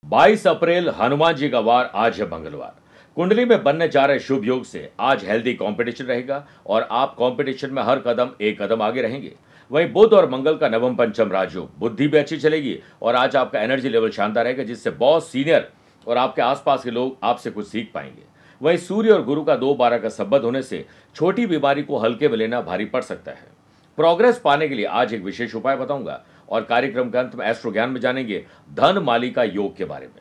22 अप्रैल हनुमान जी का वार, आज है मंगलवार। कुंडली में बनने जा रहे शुभ योग से आज हेल्दी कंपटीशन रहेगा और आप कंपटीशन में हर कदम एक कदम आगे रहेंगे। वहीं बुध और मंगल का नवम पंचम राजयोग, बुद्धि भी अच्छी चलेगी और आज आपका एनर्जी लेवल शानदार रहेगा, जिससे बॉस, सीनियर और आपके आसपास के लोग आपसे कुछ सीख पाएंगे। वहीं सूर्य और गुरु का 2-12 का संबंध होने से छोटी बीमारी को हल्के में लेना भारी पड़ सकता है। प्रोग्रेस पाने के लिए आज एक विशेष उपाय बताऊंगा और कार्यक्रम के अंत में एस्ट्रो ज्ञान में जानेंगे धन मालिका योग के बारे में।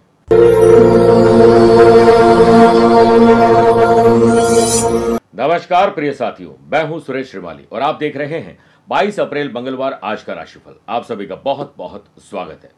नमस्कार प्रिय साथियों, मैं हूं सुरेश श्रीमाली और आप देख रहे हैं 22 अप्रैल मंगलवार आज का राशिफल। आप सभी का बहुत बहुत स्वागत है।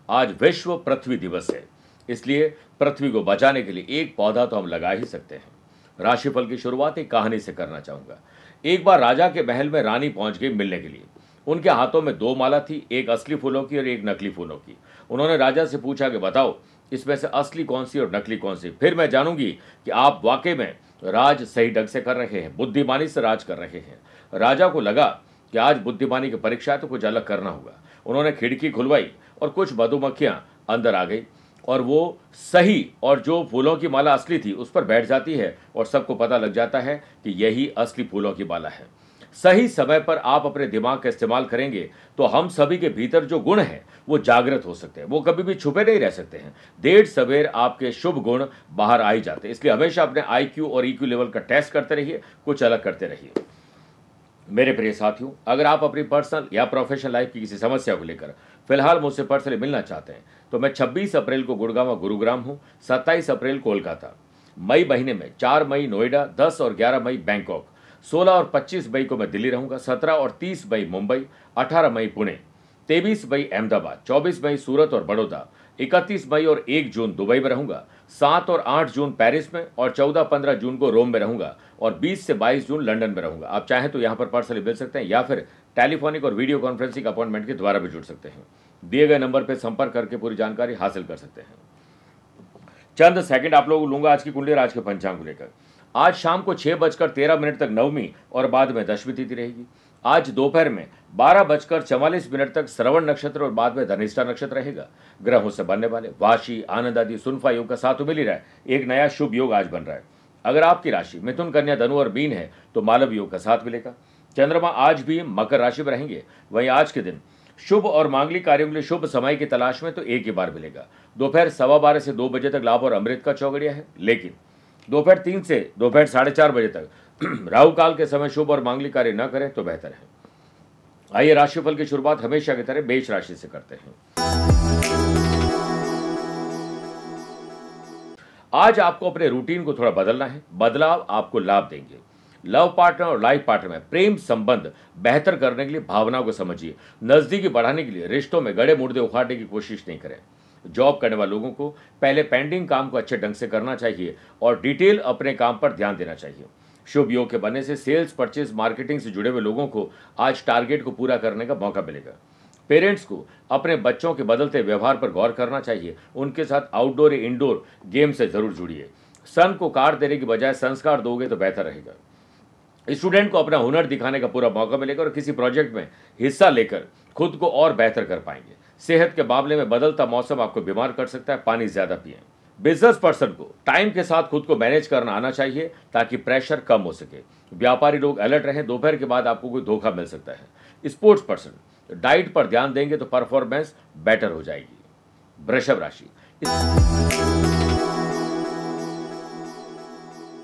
आज विश्व पृथ्वी दिवस है, इसलिए पृथ्वी को बचाने के लिए एक पौधा तो हम लगा ही सकते हैं। राशिफल की शुरुआत एक कहानी से करना चाहूंगा। एक बार राजा के महल में रानी पहुंच गई मिलने के लिए। उनके हाथों में 2 माला थी, एक असली फूलों की और एक नकली फूलों की। उन्होंने राजा से पूछा कि बताओ, इसमें से असली कौन सी और नकली कौन सी, फिर मैं जानूंगी कि आप वाकई में राज सही ढंग से कर रहे हैं, बुद्धिमानी से राज कर रहे हैं। राजा को लगा कि आज बुद्धिमानी की परीक्षा है तो कुछ अलग करना होगा। उन्होंने खिड़की खुलवाई और कुछ मधुमक्खियां अंदर आ गई और वो सही और जो फूलों की माला असली थी उस पर बैठ जाती है और सबको पता लग जाता है कि यही असली फूलों की माला है। सही समय पर आप अपने दिमाग का इस्तेमाल करेंगे तो हम सभी के भीतर जो गुण हैं वो जागृत हो सकते हैं, वो कभी भी छुपे नहीं रह सकते हैं। देर सवेर आपके शुभ गुण बाहर आ ही जाते हैं। इसलिए हमेशा अपने IQ और EQ लेवल का टेस्ट करते रहिए, कुछ अलग करते रहिए। मेरे प्रिय साथियों, अगर आप अपनी पर्सनल या प्रोफेशनल लाइफ की किसी समस्या को लेकर फिलहाल मुझसे पर्सनली मिलना चाहते हैं तो मैं 26 अप्रैल को गुड़गांव गुरुग्राम हूँ, 27 अप्रैल कोलकाता, मई महीने में 4 मई नोएडा, 10 और 11 मई बैंकॉक, 16 और 25 मई को मैं दिल्ली रहूंगा, 17 और 30 मई मुंबई, 18 मई पुणे, 23 मई अहमदाबाद, 24 मई सूरत और बड़ौदा, 31 मई और 1 जून दुबई में रहूंगा, 7 और 8 जून पेरिस में और 14-15 जून को रोम में रहूंगा और 20 से 22 जून लंदन में रहूंगा। आप चाहें तो यहां पर पर्सनली मिल सकते हैं या फिर टेलीफोनिक और वीडियो कॉन्फ्रेंसिंग अपॉइंटमेंट के द्वारा भी जुड़ सकते हैं। दिए गए नंबर पर संपर्क करके पूरी जानकारी हासिल कर सकते हैं। चंद सेकंड आप लोगों को लूंगा आज की कुंडली और आज के पंचांग को लेकर। आज शाम को 6:13 तक नवमी और बाद में दशमी तिथि रहेगी। आज दोपहर में 12:44 तक श्रवण नक्षत्र और बाद में धनिष्ठा नक्षत्र रहेगा। ग्रहों से बनने वाले वाशी, आनंद आदि, सुनफा योग का साथ मिल ही रहा है। एक नया शुभ योग आज बन रहा है। अगर आपकी राशि मिथुन, कन्या, धनु और मीन है तो मालव योग का साथ मिलेगा। चंद्रमा आज भी मकर राशि में रहेंगे। वहीं आज के दिन शुभ और मांगलिक कार्यों के लिए शुभ समय की तलाश में तो एक ही बार मिलेगा। दोपहर 12:15 से 2 बजे तक लाभ और अमृत का चौगड़िया है, लेकिन दोपहर 3 से दोपहर 4:30 बजे तक राहु काल के समय शुभ और मांगलिक कार्य न करें तो बेहतर है। आइए राशिफल की शुरुआत हमेशा की तरह मेष राशि से करते हैं। आज आपको अपने रूटीन को थोड़ा बदलना है। बदलाव आपको लाभ देंगे। लव पार्टनर और लाइफ पार्टनर में प्रेम संबंध बेहतर करने के लिए भावनाओं को समझिए। नजदीकी बढ़ाने के लिए रिश्तों में गड़े मुर्दे उखाड़ने की कोशिश नहीं करें। जॉब करने वाले लोगों को पहले पेंडिंग काम को अच्छे ढंग से करना चाहिए और डिटेल अपने काम पर ध्यान देना चाहिए। शुभ योग के बनने से सेल्स, परचेज, मार्केटिंग से जुड़े हुए लोगों को आज टारगेट को पूरा करने का मौका मिलेगा। पेरेंट्स को अपने बच्चों के बदलते व्यवहार पर गौर करना चाहिए। उनके साथ आउटडोर या इंडोर गेम से जरूर जुड़िए। सन को काट देने की बजाय संस्कार दोगे तो बेहतर रहेगा। स्टूडेंट को अपना हुनर दिखाने का पूरा मौका मिलेगा और किसी प्रोजेक्ट में हिस्सा लेकर खुद को और बेहतर कर पाएंगे। सेहत के मामले में बदलता मौसम आपको बीमार कर सकता है, पानी ज्यादा पिएं। बिजनेस पर्सन को टाइम के साथ खुद को मैनेज करना आना चाहिए ताकि प्रेशर कम हो सके। व्यापारी लोग अलर्ट रहें, दोपहर के बाद आपको कोई धोखा मिल सकता है। स्पोर्ट्स पर्सन डाइट पर ध्यान देंगे तो परफॉर्मेंस बेटर हो जाएगी। वृषभ राशि,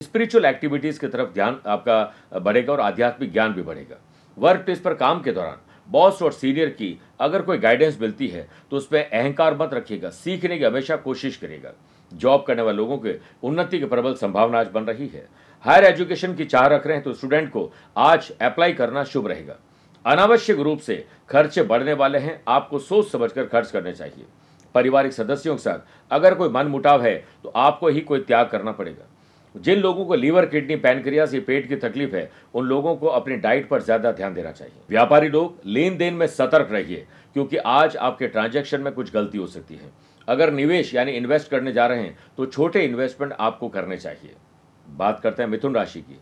स्पिरिचुअल एक्टिविटीज की तरफ ध्यान आपका बढ़ेगा और आध्यात्मिक ज्ञान भी बढ़ेगा। वर्क प्लेस पर काम के दौरान बॉस और सीनियर की अगर कोई गाइडेंस मिलती है तो उसमें अहंकार मत रखिएगा, सीखने की हमेशा कोशिश करिएगा। जॉब करने वाले लोगों के उन्नति की प्रबल संभावना आज बन रही है। हायर एजुकेशन की चाह रख रहे हैं तो स्टूडेंट को आज अप्लाई करना शुभ रहेगा। अनावश्यक रूप से खर्चे बढ़ने वाले हैं, आपको सोच समझकर खर्च करने चाहिए। पारिवारिक सदस्यों के साथ अगर कोई मनमुटाव है तो आपको ही कोई त्याग करना पड़ेगा। जिन लोगों को लीवर, किडनी, पैनक्रियाज या पेट की तकलीफ है उन लोगों को अपनी डाइट पर ज्यादा ध्यान देना चाहिए। व्यापारी लोग लेन देन में सतर्क रहिए क्योंकि आज आपके ट्रांजैक्शन में कुछ गलती हो सकती है। अगर निवेश यानी इन्वेस्ट करने जा रहे हैं तो छोटे इन्वेस्टमेंट आपको करने चाहिए। बात करते हैं मिथुन राशि की।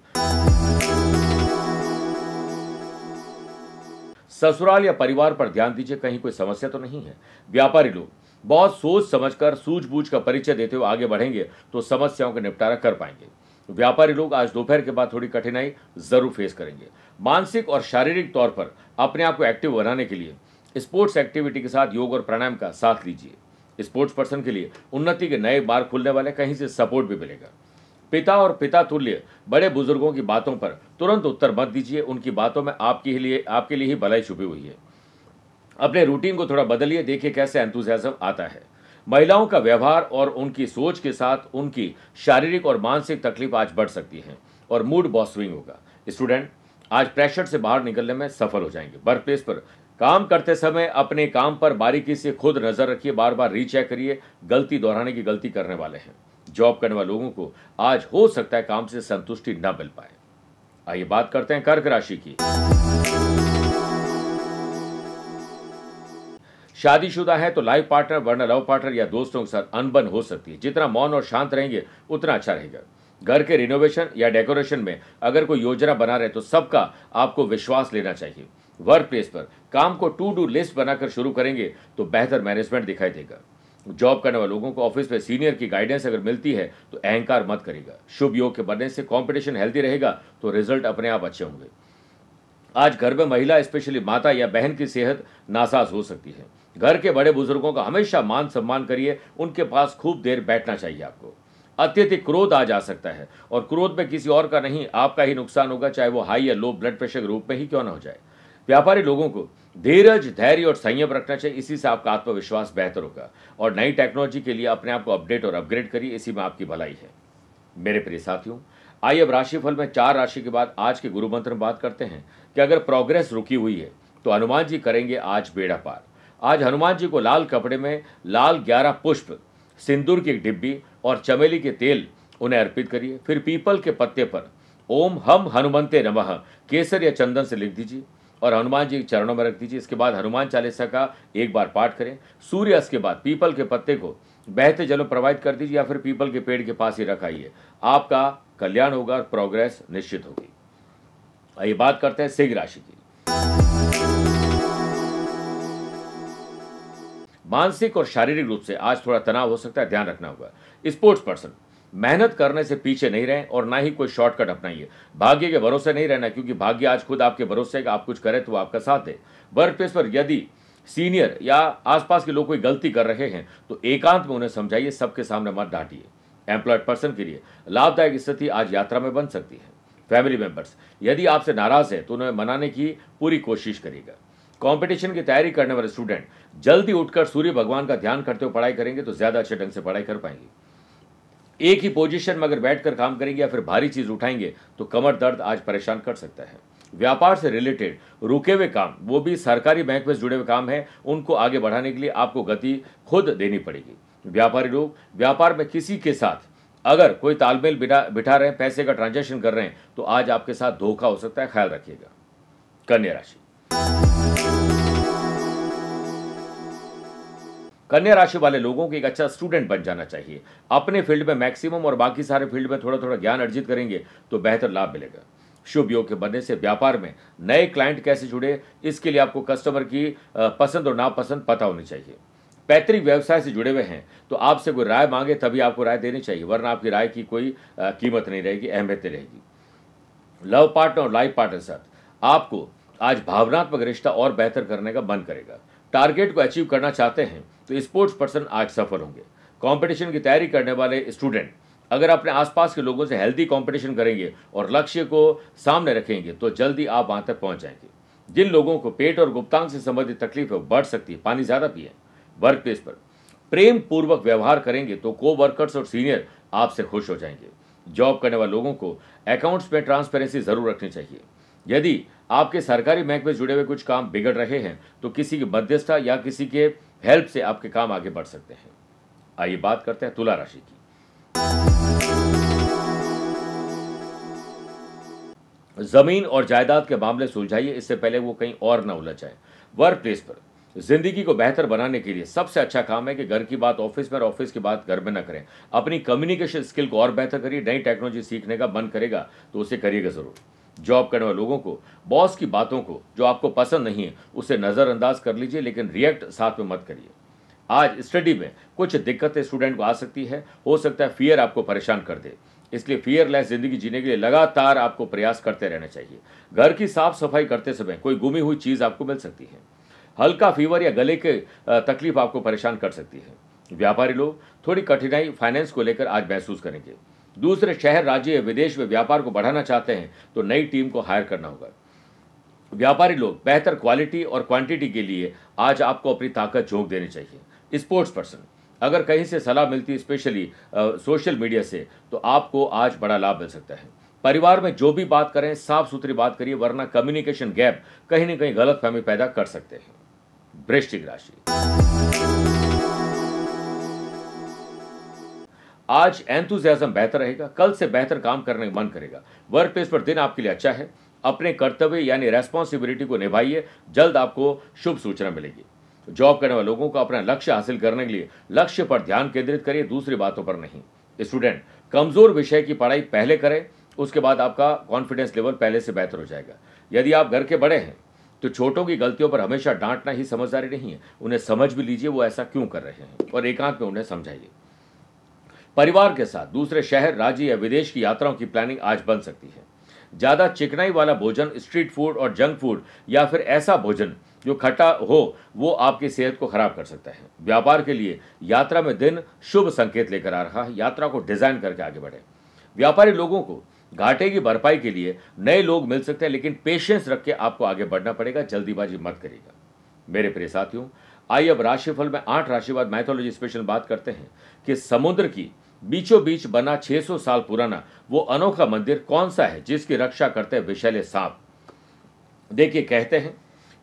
ससुराल या परिवार पर ध्यान दीजिए, कहीं कोई समस्या तो नहीं है। व्यापारी लोग बहुत सोच समझकर सूझबूझ का परिचय देते हुए आगे बढ़ेंगे तो समस्याओं का निपटारा कर पाएंगे। व्यापारी लोग आज दोपहर के बाद थोड़ी कठिनाई जरूर फेस करेंगे। मानसिक और शारीरिक तौर पर अपने आप को एक्टिव बनाने के लिए स्पोर्ट्स एक्टिविटी के साथ योग और प्राणायाम का साथ लीजिए। स्पोर्ट्स पर्सन के लिए उन्नति के नए मार्ग खुलने वाले, कहीं से सपोर्ट भी मिलेगा। पिता और पिता तुल्य बड़े बुजुर्गों की बातों पर तुरंत उत्तर मत दीजिए, उनकी बातों में आपके लिए ही भलाई छुपी हुई है। अपने रूटीन को थोड़ा बदलिए, देखिए कैसे एंथुसियाज्म आता है। महिलाओं का व्यवहार और उनकी सोच के साथ उनकी शारीरिक और मानसिक तकलीफ आज बढ़ सकती है और मूड बहुत स्विंग होगा। स्टूडेंट आज प्रेशर से बाहर निकलने में सफल हो जाएंगे। वर्क प्लेस पर काम करते समय अपने काम पर बारीकी से खुद नजर रखिए, बार बार रीचेक करिए, गलती दोहराने की गलती करने वाले हैं। जॉब करने वाले लोगों को आज हो सकता है काम से संतुष्टि न मिल पाए। आइए बात करते हैं कर्क राशि की। शादीशुदा है तो लाइफ पार्टनर वरना लव पार्टनर या दोस्तों के साथ अनबन हो सकती है। जितना मौन और शांत रहेंगे उतना अच्छा रहेगा। घर के रिनोवेशन या डेकोरेशन में अगर कोई योजना बना रहे तो सबका आपको विश्वास लेना चाहिए। वर्क प्लेस पर काम को टू डू लिस्ट बनाकर शुरू करेंगे तो बेहतर मैनेजमेंट दिखाई देगा। जॉब करने वाले लोगों को ऑफिस में सीनियर की गाइडेंस अगर मिलती है तो अहंकार मत करेगा। शुभ योग के बनने से कंपटीशन हेल्दी रहेगा तो रिजल्ट अपने आप अच्छे होंगे। आज घर में महिला स्पेशली माता या बहन की सेहत नासाज हो सकती है। घर के बड़े बुजुर्गों का हमेशा मान सम्मान करिए, उनके पास खूब देर बैठना चाहिए आपको। अत्यधिक क्रोध आ जा सकता है और क्रोध में किसी और का नहीं आपका ही नुकसान होगा, चाहे वो हाई या लो ब्लड प्रेशर के रूप में ही क्यों ना हो जाए। व्यापारी लोगों को धीरज, धैर्य और संयम रखना चाहिए, इसी से आपका आत्मविश्वास बेहतर होगा। और नई टेक्नोलॉजी के लिए अपने आप को अपडेट और अपग्रेड करिए, इसी में आपकी भलाई है। मेरे प्रिय साथियों, आइए अब राशिफल में 4 राशि के बाद आज के गुरु मंत्र में बात करते हैं कि अगर प्रोग्रेस रुकी हुई है तो हनुमान जी करेंगे आज बेड़ा पार। आज हनुमान जी को लाल कपड़े में लाल 11 पुष्प, सिंदूर की एक डिब्बी और चमेली के तेल उन्हें अर्पित करिए। फिर पीपल के पत्ते पर ओम हम हनुमंते नमः केसर या चंदन से लिख दीजिए और हनुमान जी के चरणों में रख दीजिए। इसके बाद हनुमान चालीसा का एक बार पाठ करें। सूर्यास्त के बाद पीपल के पत्ते को बहते जल में प्रवाहित कर दीजिए या फिर पीपल के पेड़ के पास ही रखाइए। आपका कल्याण होगा और प्रोग्रेस निश्चित होगी। आइए बात करते हैं सिंह राशि की। मानसिक और शारीरिक रूप से आज थोड़ा तनाव हो सकता है, ध्यान रखना होगा। स्पोर्ट्स पर्सन मेहनत करने से पीछे नहीं रहें और ना ही कोई शॉर्टकट अपनाइए। भाग्य के भरोसे नहीं रहना, क्योंकि भाग्य आज खुद आपके भरोसे है कि आप कुछ करें तो वो आपका साथ दे। वर्क प्लेस पर यदि सीनियर या आसपास के लोग कोई गलती कर रहे हैं तो एकांत में उन्हें समझाइए, सबके सामने मत डांटिए। एम्प्लॉयड पर्सन के लिए लाभदायक स्थिति आज यात्रा में बन सकती है। फैमिली मेंबर्स यदि आपसे नाराज है तो उन्हें मनाने की पूरी कोशिश करिएगा। कंपटीशन की तैयारी करने वाले स्टूडेंट जल्दी उठकर सूर्य भगवान का ध्यान करते हुए पढ़ाई करेंगे तो ज्यादा अच्छे ढंग से पढ़ाई कर पाएंगे। एक ही पोजीशन में अगर बैठकर काम करेंगे या फिर भारी चीज उठाएंगे तो कमर दर्द आज परेशान कर सकता है। व्यापार से रिलेटेड रुके हुए काम, वो भी सरकारी बैंक में जुड़े हुए काम है, उनको आगे बढ़ाने के लिए आपको गति खुद देनी पड़ेगी। व्यापारी लोग व्यापार में किसी के साथ अगर कोई तालमेल बिठा रहे हैं, पैसे का ट्रांजैक्शन कर रहे हैं तो आज आपके साथ धोखा हो सकता है, ख्याल रखिएगा। कन्या राशि। कन्या राशि वाले लोगों को एक अच्छा स्टूडेंट बन जाना चाहिए। अपने फील्ड में मैक्सिमम और बाकी सारे फील्ड में थोड़ा थोड़ा ज्ञान अर्जित करेंगे तो बेहतर लाभ मिलेगा। शुभ योग के बनने से व्यापार में नए क्लाइंट कैसे जुड़े, इसके लिए आपको कस्टमर की पसंद और नापसंद पता होनी चाहिए। पैतृक व्यवसाय से जुड़े हुए हैं तो आपसे कोई राय मांगे तभी आपको राय देनी चाहिए, वरना आपकी राय की कोई कीमत नहीं रहेगी, अहमियत नहीं रहेगी। लव पार्टनर और लाइफ पार्टनर के साथ आपको आज भावनात्मक रिश्ता और बेहतर करने का मन करेगा। टारगेट को अचीव करना चाहते हैं तो स्पोर्ट्स पर्सन आज सफल होंगे। कंपटीशन की तैयारी करने वाले स्टूडेंट अगर अपने आसपास के लोगों से हेल्दी कंपटीशन करेंगे और लक्ष्य को सामने रखेंगे तो जल्दी आप वहां तक पहुंच जाएंगे। जिन लोगों को पेट और गुप्तांग से संबंधित तकलीफ है वो बढ़ सकती है, पानी ज्यादा पिए। वर्क प्लेस पर प्रेम पूर्वक व्यवहार करेंगे तो को वर्कर्स और सीनियर आपसे खुश हो जाएंगे। जॉब करने वाले लोगों को अकाउंट्स में ट्रांसपेरेंसी जरूर रखनी चाहिए। यदि आपके सरकारी बैंक में जुड़े हुए कुछ काम बिगड़ रहे हैं तो किसी की मध्यस्थता या किसी के हेल्प से आपके काम आगे बढ़ सकते हैं। आइए बात करते हैं तुला राशि की। जमीन और जायदाद के मामले सुलझाइए, इससे पहले वो कहीं और न उलझ जाए। वर्क प्लेस पर जिंदगी को बेहतर बनाने के लिए सबसे अच्छा काम है कि घर की बात ऑफिस में और ऑफिस की बात घर में न करें। अपनी कम्युनिकेशन स्किल को और बेहतर करिए। नई टेक्नोलॉजी सीखने का मन करेगा तो उसे करिएगा जरूर। जॉब करने वाले लोगों को बॉस की बातों को जो आपको पसंद नहीं है उसे नजरअंदाज कर लीजिए, लेकिन रिएक्ट साथ में मत करिए। आज स्टडी में कुछ दिक्कतें स्टूडेंट को आ सकती है, हो सकता है फियर आपको परेशान कर दे, इसलिए फियरलेस जिंदगी जीने के लिए लगातार आपको प्रयास करते रहना चाहिए। घर की साफ सफाई करते समय कोई गुमी हुई चीज आपको मिल सकती है। हल्का फीवर या गले के तकलीफ आपको परेशान कर सकती है। व्यापारी लोग थोड़ी कठिनाई फाइनेंस को लेकर आज महसूस करेंगे। दूसरे शहर, राज्य या विदेश में व्यापार को बढ़ाना चाहते हैं तो नई टीम को हायर करना होगा। व्यापारी लोग बेहतर क्वालिटी और क्वांटिटी के लिए आज आपको अपनी ताकत झोंक देनी चाहिए। स्पोर्ट्स पर्सन, अगर कहीं से सलाह मिलती है, स्पेशली सोशल मीडिया से, तो आपको आज बड़ा लाभ मिल सकता है। परिवार में जो भी बात करें साफ सुथरी बात करिए, वरना कम्युनिकेशन गैप कहीं न कहीं गलतफहमी पैदा कर सकते हैं। वृश्चिक राशि, आज एंथुसियाज्म बेहतर रहेगा, कल से बेहतर काम करने का मन करेगा। वर्क प्लेस पर दिन आपके लिए अच्छा है। अपने कर्तव्य यानी रेस्पॉन्सिबिलिटी को निभाइए, जल्द आपको शुभ सूचना मिलेगी। जॉब करने वाले लोगों को अपना लक्ष्य हासिल करने के लिए लक्ष्य पर ध्यान केंद्रित करिए, दूसरी बातों पर नहीं। स्टूडेंट, कमजोर विषय की पढ़ाई पहले करें, उसके बाद आपका कॉन्फिडेंस लेवल पहले से बेहतर हो जाएगा। यदि आप घर के बड़े हैं तो छोटों की गलतियों पर हमेशा डांटना ही समझदारी नहीं है, उन्हें समझ भी लीजिए वो ऐसा क्यों कर रहे हैं और एकांत में उन्हें समझाइए। परिवार के साथ दूसरे शहर, राज्य या विदेश की यात्राओं की प्लानिंग आज बन सकती है। ज्यादा चिकनाई वाला भोजन, स्ट्रीट फूड और जंक फूड या फिर ऐसा भोजन जो खट्टा हो, वो आपकी सेहत को खराब कर सकता है। व्यापार के लिए यात्रा में दिन शुभ संकेत लेकर आ रहा है, यात्रा को डिजाइन करके आगे बढ़े। व्यापारी लोगों को घाटे की भरपाई के लिए नए लोग मिल सकते हैं, लेकिन पेशेंस रख के आपको आगे बढ़ना पड़ेगा, जल्दीबाजी मत करिएगा। मेरे प्रिय साथियों, आइए अब राशिफल में 8 राशिवाद मैथोलॉजी स्पेशल बात करते हैं कि समुद्र की बीचों बीच बना 600 साल पुराना वो अनोखा मंदिर कौन सा है जिसकी रक्षा करते हैं विषैले सांप। देखिए, कहते हैं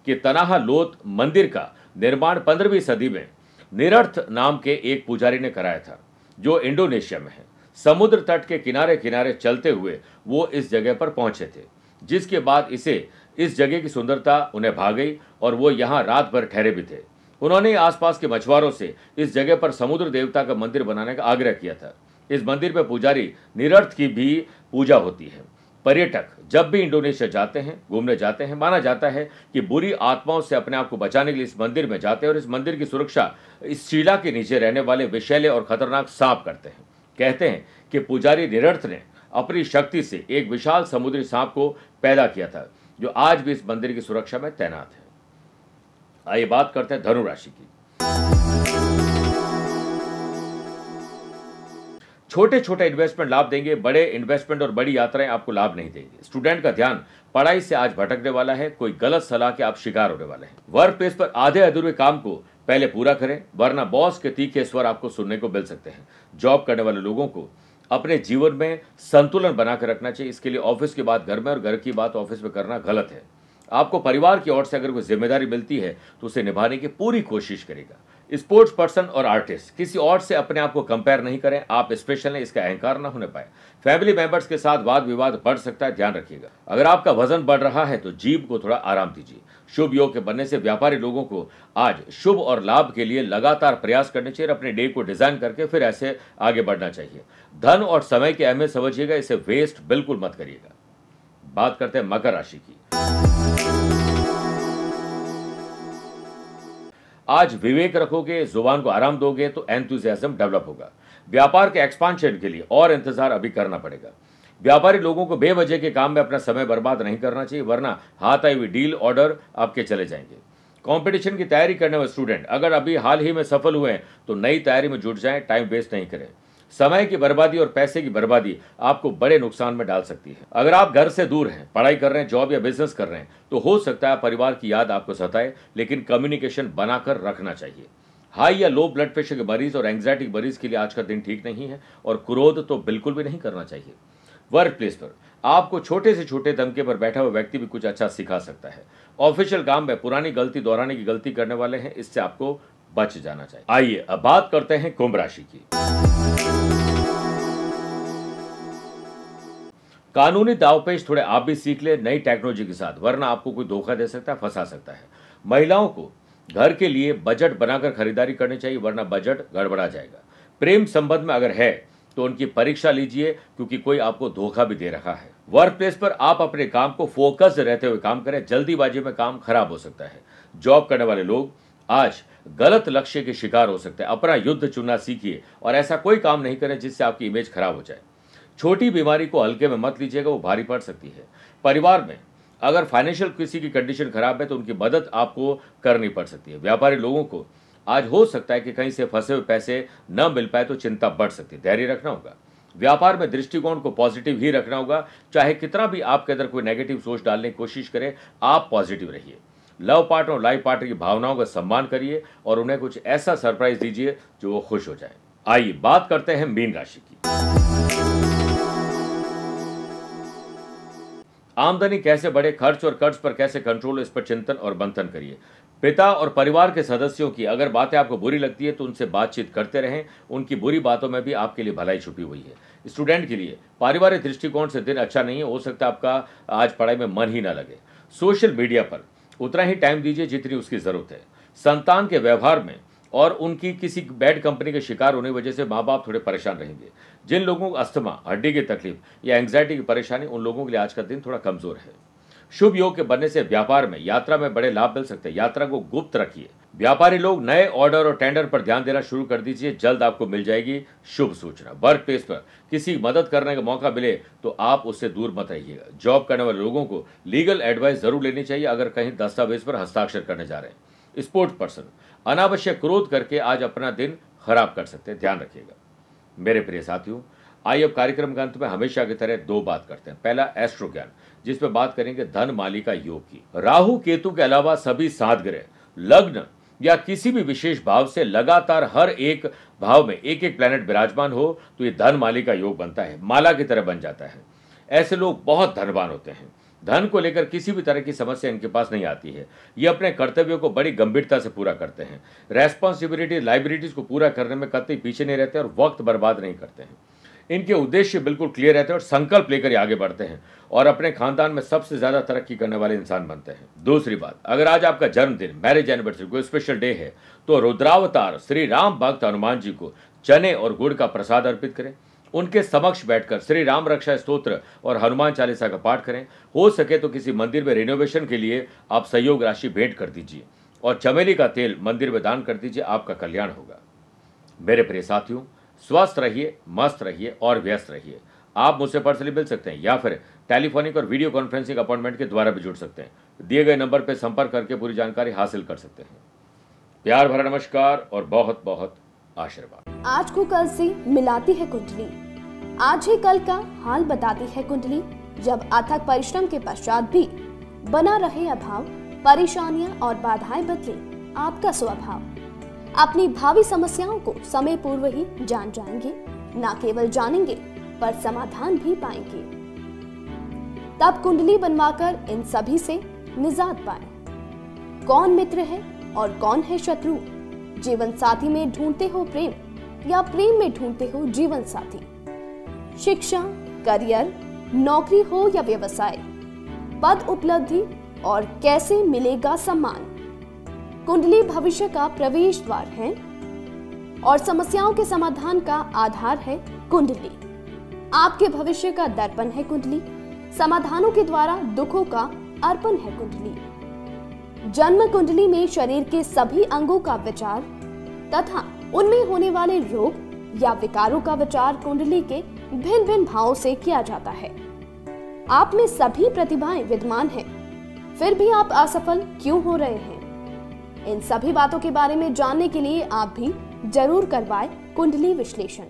कि तनाहा लोत मंदिर का निर्माण 15वीं सदी में निरर्थ नाम के एक पुजारी ने कराया था, जो इंडोनेशिया में है। समुद्र तट के किनारे किनारे चलते हुए वो इस जगह पर पहुंचे थे, जिसके बाद इस जगह की सुंदरता उन्हें भा गई और वो यहाँ रात भर ठहरे भी थे। उन्होंने आसपास के मछुआरों से इस जगह पर समुद्र देवता का मंदिर बनाने का आग्रह किया था। इस मंदिर में पुजारी निरर्थ की भी पूजा होती है। पर्यटक जब भी इंडोनेशिया जाते हैं, घूमने जाते हैं, माना जाता है कि बुरी आत्माओं से अपने आप को बचाने के लिए इस मंदिर में जाते हैं और इस मंदिर की सुरक्षा इस शिला के नीचे रहने वाले विषैले और खतरनाक सांप करते हैं। कहते हैं कि पुजारी निरर्थ ने अपनी शक्ति से एक विशाल समुद्री सांप को पैदा किया था, जो आज भी इस मंदिर की सुरक्षा में तैनात है। आइए बात करते हैं धनु राशि की। छोटे छोटे इन्वेस्टमेंट लाभ देंगे, बड़े इन्वेस्टमेंट और बड़ी यात्राएं आपको लाभ नहीं देंगे। स्टूडेंट का ध्यान पढ़ाई से आज भटकने वाला है, कोई गलत सलाह के आप शिकार होने वाले हैं। वर्क प्लेस पर आधे अधूरे काम को पहले पूरा करें, वरना बॉस के तीखे स्वर आपको सुनने को मिल सकते हैं। जॉब करने वाले लोगों को अपने जीवन में संतुलन बनाकर रखना चाहिए। इसके लिए ऑफिस की बात घर में और घर की बात ऑफिस में करना गलत है। आपको परिवार की ओर से अगर कोई जिम्मेदारी मिलती है तो उसे निभाने की पूरी कोशिश करेगा। स्पोर्ट्स पर्सन और आर्टिस्ट, किसी और से अपने आप को कंपेयर नहीं करें, आप स्पेशल हैं, इसका अहंकार न होने पाए। फैमिली मेंबर्स के साथ वाद विवाद बढ़ सकता है, ध्यान रखिएगा। अगर आपका वजन बढ़ रहा है तो जीभ को थोड़ा आराम दीजिए। शुभ योग के बनने से व्यापारी लोगों को आज शुभ और लाभ के लिए लगातार प्रयास करने चाहिए और अपने डे को डिजाइन करके फिर ऐसे आगे बढ़ना चाहिए। धन और समय की अहमियत समझिएगा, इसे वेस्ट बिल्कुल मत करिएगा। बात करते हैं मकर राशि की। आज विवेक रखोगे, जुबान को आराम दोगे तो एंथुसियाज्म डेवलप होगा। व्यापार के एक्सपांशन के लिए और इंतजार अभी करना पड़ेगा। व्यापारी लोगों को बेवजह के काम में अपना समय बर्बाद नहीं करना चाहिए, वरना हाथ आई हुई डील ऑर्डर आपके चले जाएंगे। कंपटीशन की तैयारी करने वाले स्टूडेंट अगर अभी हाल ही में सफल हुए हैं तो नई तैयारी में जुट जाएं, टाइम वेस्ट नहीं करें। समय की बर्बादी और पैसे की बर्बादी आपको बड़े नुकसान में डाल सकती है। अगर आप घर से दूर हैं, पढ़ाई कर रहे हैं, जॉब या बिजनेस कर रहे हैं, तो हो सकता है परिवार की याद आपको सताए, लेकिन कम्युनिकेशन बनाकर रखना चाहिए। हाई या लो ब्लड प्रेशर के मरीज और एंग्जाइटी के मरीज के लिए आज का दिन ठीक नहीं है और क्रोध तो बिल्कुल भी नहीं करना चाहिए। वर्क प्लेस पर आपको छोटे से छोटे धमके पर बैठा हुआ व्यक्ति भी कुछ अच्छा सिखा सकता है। ऑफिशियल काम में पुरानी गलती दोहराने की गलती करने वाले हैं, इससे आपको बच जाना चाहिए। आइए अब बात करते हैं कुंभ राशि की। कानूनी दावपेच थोड़े आप भी सीख ले नई टेक्नोलॉजी के साथ, वरना आपको कोई धोखा दे सकता है, फंसा सकता है। महिलाओं को घर के लिए बजट बनाकर खरीदारी करनी चाहिए, वरना बजट गड़बड़ा जाएगा। प्रेम संबंध में अगर है तो उनकी परीक्षा लीजिए, क्योंकि कोई आपको धोखा भी दे रहा है। वर्क प्लेस पर आप अपने काम को फोकस रहते हुए काम करें, जल्दीबाजी में काम खराब हो सकता है। जॉब करने वाले लोग आज गलत लक्ष्य के शिकार हो सकते हैं। अपना युद्ध चुनना सीखिए और ऐसा कोई काम नहीं करें जिससे आपकी इमेज खराब हो जाए। छोटी बीमारी को हल्के में मत लीजिएगा, वो भारी पड़ सकती है। परिवार में अगर फाइनेंशियल किसी की कंडीशन खराब है तो उनकी मदद आपको करनी पड़ सकती है। व्यापारी लोगों को आज हो सकता है कि कहीं से फंसे हुए पैसे न मिल पाए तो चिंता बढ़ सकती है। धैर्य रखना होगा। व्यापार में दृष्टिकोण को पॉजिटिव ही रखना होगा। चाहे कितना भी आपके अंदर कोई नेगेटिव सोच डालने की कोशिश करे, आप पॉजिटिव रहिए। लव पार्टनर और लाइफ पार्टनर की भावनाओं का सम्मान करिए और उन्हें कुछ ऐसा सरप्राइज दीजिए जो वो खुश हो जाए। आइए बात करते हैं मीन राशि की। आमदनी कैसे बढ़े, खर्च और कर्ज पर कैसे कंट्रोल हो, इस पर चिंतन और मंथन करिए। पिता और परिवार के सदस्यों की अगर बातें आपको बुरी लगती है तो उनसे बातचीत करते रहें। उनकी बुरी बातों में भी आपके लिए भलाई छुपी हुई है। स्टूडेंट के लिए पारिवारिक दृष्टिकोण से दिन अच्छा नहीं है। हो सकता है आपका आज पढ़ाई में मन ही ना लगे। सोशल मीडिया पर उतना ही टाइम दीजिए जितनी उसकी जरूरत है। संतान के व्यवहार में और उनकी किसी बैड कंपनी के शिकार होने की वजह से माँ बाप थोड़े परेशान रहेंगे। जिन लोगों को अस्थमा, हड्डी की तकलीफ या एंग्जाइटी की परेशानी, उन लोगों के लिए आज का दिन थोड़ा कमजोर है। शुभ योग के बनने से व्यापार में, यात्रा में बड़े लाभ मिल सकते हैं। यात्रा को गुप्त रखिए। व्यापारी लोग नए ऑर्डर और टेंडर पर ध्यान देना शुरू कर दीजिए, जल्द आपको मिल जाएगी शुभ सूचना। वर्क प्लेस पर किसी की मदद करने का मौका मिले तो आप उससे दूर मत रहिएगा। जॉब करने वाले लोगों को लीगल एडवाइस जरूर लेनी चाहिए अगर कहीं दस्तावेज पर हस्ताक्षर करने जा रहे हैं। स्पोर्ट्स पर्सन अनावश्यक क्रोध करके आज अपना दिन खराब कर सकते हैं, ध्यान रखिएगा। मेरे प्रिय साथियों, आइए अब कार्यक्रम के अंत में हमेशा की तरह दो बात करते हैं। पहला एस्ट्रो ज्ञान, जिसमें बात करेंगे धन मालिका योग की। राहु केतु के अलावा सभी 7 ग्रह लग्न या किसी भी विशेष भाव से लगातार हर एक भाव में एक एक प्लैनेट विराजमान हो तो ये धन मालिका योग बनता है, माला की तरह बन जाता है। ऐसे लोग बहुत धनवान होते हैं। धन को लेकर किसी भी तरह की समस्या इनके पास नहीं आती है। ये अपने कर्तव्यों को बड़ी गंभीरता से पूरा करते हैं। रेस्पॉन्सिबिलिटी, लाइबिलिटीज को पूरा करने में कतई पीछे नहीं रहते और वक्त बर्बाद नहीं करते हैं। इनके उद्देश्य बिल्कुल क्लियर रहते हैं और संकल्प लेकर आगे बढ़ते हैं और अपने खानदान में सबसे ज्यादा तरक्की करने वाले इंसान बनते हैं। दूसरी बात, अगर आज आपका जन्मदिन, मैरिज एनिवर्सरी, कोई स्पेशल डे है तो रुद्रावतार श्री राम भक्त हनुमान जी को चने और गुड़ का प्रसाद अर्पित करें। उनके समक्ष बैठकर श्री राम रक्षा स्तोत्र और हनुमान चालीसा का पाठ करें। हो सके तो किसी मंदिर में रिनोवेशन के लिए आप सहयोग राशि भेंट कर दीजिए और चमेली का तेल मंदिर में दान कर दीजिए, आपका कल्याण होगा। मेरे प्रिय साथियों, स्वस्थ रहिए, मस्त रहिए और व्यस्त रहिए। आप मुझसे पर्सनली मिल सकते हैं या फिर टेलीफोनिक और वीडियो कॉन्फ्रेंसिंग अपॉइंटमेंट के द्वारा भी जुड़ सकते हैं। दिए गए नंबर पर संपर्क करके पूरी जानकारी हासिल कर सकते हैं। प्यार भरा नमस्कार और बहुत बहुत आशीर्वाद। आज को कल से मिलाती है कुंडली, आज ही कल का हाल बताती है कुंडली। जब अथक परिश्रम के पश्चात भी बना रहे अभाव, परेशानियां और बाधाएं बदले आपका स्वभाव, अपनी भावी समस्याओं को समय पूर्व ही जान जाएंगे। न केवल जानेंगे पर समाधान भी पाएंगे। तब कुंडली बनवाकर इन सभी से निजात पाएं। कौन मित्र है और कौन है शत्रु, जीवन साथी में ढूंढते हो प्रेम या प्रेम में ढूंढते हो जीवन साथी, शिक्षा, करियर, नौकरी हो या व्यवसाय, पद उपलब्धि और कैसे मिलेगा सम्मान। कुंडली भविष्य का प्रवेश द्वार है और समस्याओं के समाधान का आधार है कुंडली। आपके भविष्य का दर्पण है कुंडली, समाधानों के द्वारा दुखों का अर्पण है कुंडली। जन्म कुंडली में शरीर के सभी अंगों का विचार तथा उनमें होने वाले रोग या विकारों का विचार कुंडली के भिन्न भिन्न भावों से किया जाता है। आप में सभी प्रतिभाएं विद्यमान हैं, फिर भी आप असफल क्यों हो रहे हैं? इन सभी बातों के बारे में जानने के लिए आप भी जरूर करवाएं कुंडली विश्लेषण।